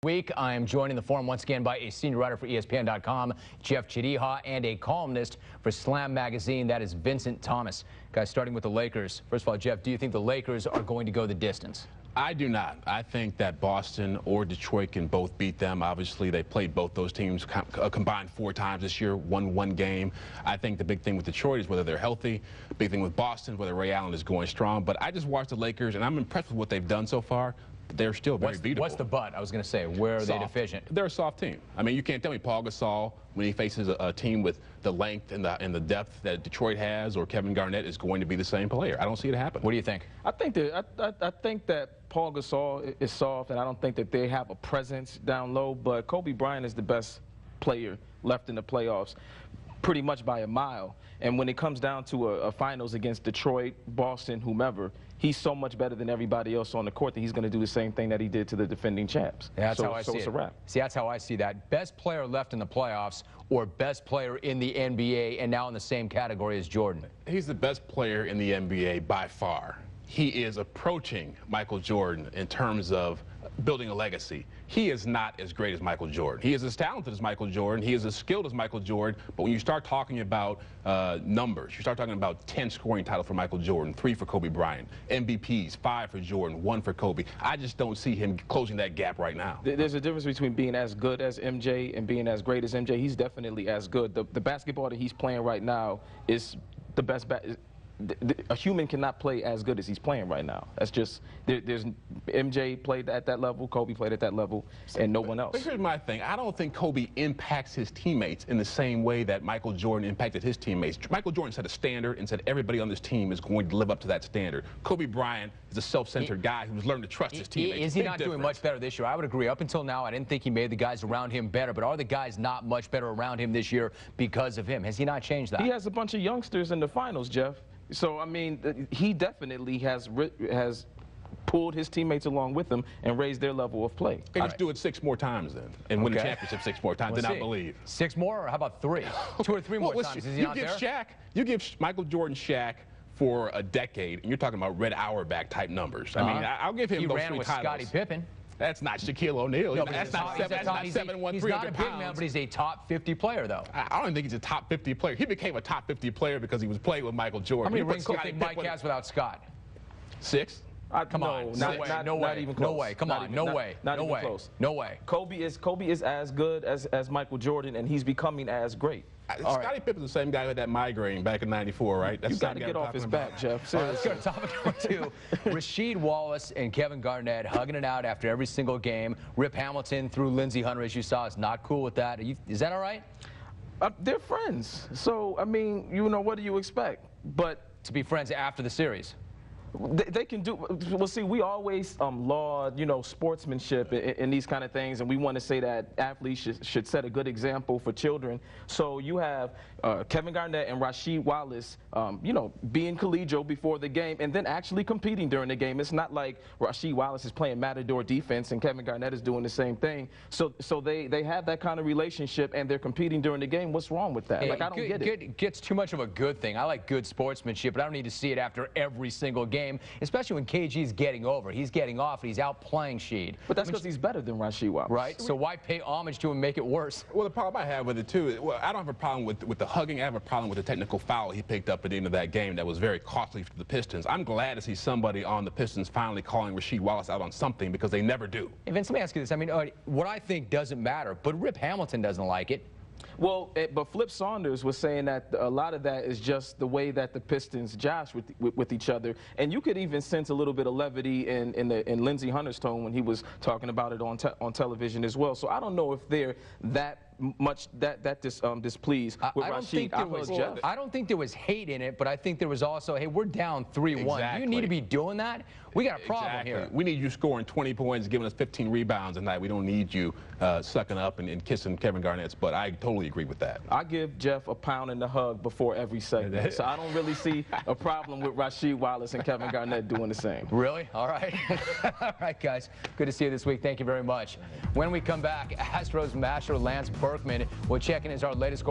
Week, I am joined in the forum once again by a senior writer for ESPN.com, Jeff Chadiha, and a columnist for Slam Magazine, that is Vincent Thomas. Guys, starting with the Lakers. First of all, Jeff, do you think the Lakers are going to go the distance? I do not. I think that Boston or Detroit can both beat them. Obviously, they played both those teams combined 4 times this year, won 1 game. I think the big thing with Detroit is whether they're healthy. The big thing with Boston is whether Ray Allen is going strong. But I just watched the Lakers, and I'm impressed with what they've done so far. They're still very beatable. What's the but? I was going to say, where are they deficient? They're a soft team. I mean, you can't tell me Paul Gasol, when he faces a team with the length and the depth that Detroit has, or Kevin Garnett is going to be the same player. I don't see it happen. What do you think? I think that Paul Gasol is soft, and I don't think that they have a presence down low. But Kobe Bryant is the best player left in the playoffs, pretty much by a mile. And when it comes down to a finals against Detroit, Boston, whomever, he's so much better than everybody else on the court that he's going to do the same thing that he did to the defending champs. Yeah, that's how I see it's it. A wrap. See, that's how I see that. Best player left in the playoffs or best player in the NBA, and now in the same category as Jordan? He's the best player in the NBA by far. He is approaching Michael Jordan in terms of building a legacy. He is not as great as Michael Jordan. He is as talented as Michael Jordan. He is as skilled as Michael Jordan. But when you start talking about numbers, you start talking about 10 scoring titles for Michael Jordan, 3 for Kobe Bryant, MVPs, 5 for Jordan, 1 for Kobe. I just don't see him closing that gap right now. There's a difference between being as good as MJ and being as great as MJ. He's definitely as good. The basketball that he's playing right now is the best. A human cannot play as good as he's playing right now. That's just, there's MJ played at that level, Kobe played at that level, and no one else. But here's my thing. I don't think Kobe impacts his teammates in the same way that Michael Jordan impacted his teammates. Michael Jordan set a standard and said everybody on this team is going to live up to that standard. Kobe Bryant is a self-centered guy who's learned to trust his teammates. Is he not doing much better this year? I would agree. Up until now, I didn't think he made the guys around him better, but are the guys not much better around him this year because of him? Has he not changed that? He has a bunch of youngsters in the finals, Jeff. So, I mean, he definitely has pulled his teammates along with him and raised their level of play. Hey, let's do it 6 more times then, and win the championship 6 more times, then I believe. 6 more, or how about 3? 2 or 3 more times, is he not there? You give Michael Jordan Shaq for a decade, and you're talking about Red Auerbach type numbers. I mean, I'll give him those 3 titles. He ran with Scottie Pippen. That's not Shaquille O'Neal. No, that's not 7'1", He's 300 not a big man, but he's a top 50 player, though. I don't think he's a top 50 player. He became a top 50 player because he was playing with Michael Jordan. How many rings do you think Mike has without Scott? 6. Come on, not even close. No way. Come on, no way. Not even close. No way. Kobe is as good as Michael Jordan, and he's becoming as great. Scottie Pippen's the same guy with that migraine back in '94, right? You got to get off his back, Jeff. Let's go to topic number 2. Rasheed Wallace and Kevin Garnett hugging it out after every single game. Rip Hamilton through Lindsey Hunter, as you saw, is not cool with that. Is that all right? They're friends. So, I mean, you know, what do you expect? But to be friends after the series. They can do, well, see, we always laud, you know, sportsmanship in these kind of things, and we want to say that athletes should set a good example for children. So you have Kevin Garnett and Rasheed Wallace, you know, being collegial before the game and then actually competing during the game. It's not like Rasheed Wallace is playing matador defense and Kevin Garnett is doing the same thing. So they have that kind of relationship and they're competing during the game. What's wrong with that? Hey, like, I don't get it. It gets too much of a good thing. I like good sportsmanship, but I don't need to see it after every single game. Especially when KG's getting over. He's getting off, and he's out playing Sheed. But that's because he's better than Rasheed Wallace. Right? So why pay homage to him and make it worse? Well, the problem I have with it, too, well, I don't have a problem with the hugging. I have a problem with the technical foul he picked up at the end of that game that was very costly for the Pistons. I'm glad to see somebody on the Pistons finally calling Rasheed Wallace out on something, because they never do. Hey, Vince, let me ask you this. I mean, what I think doesn't matter, but Rip Hamilton doesn't like it. Well, but Flip Saunders was saying that a lot of that is just the way that the Pistons josh with each other, and you could even sense a little bit of levity in Lindsey Hunter's tone when he was talking about it on television as well. So I don't know if they're that much displeased with Rasheed. I don't think there was hate in it, but I think there was also, hey, we're down 3-1. Exactly. Do you need to be doing that? We got a problem here. We need you scoring 20 points, giving us 15 rebounds a night. We don't need you sucking up and kissing Kevin Garnett's butt. I totally agree with that. I give Jeff a pound and a hug before every segment, so I don't really see a problem with Rasheed Wallace and Kevin Garnett doing the same. Really? All right. All right, guys. Good to see you this week. Thank you very much. When we come back, Astros masher Lance Berkman will check in as our latest score.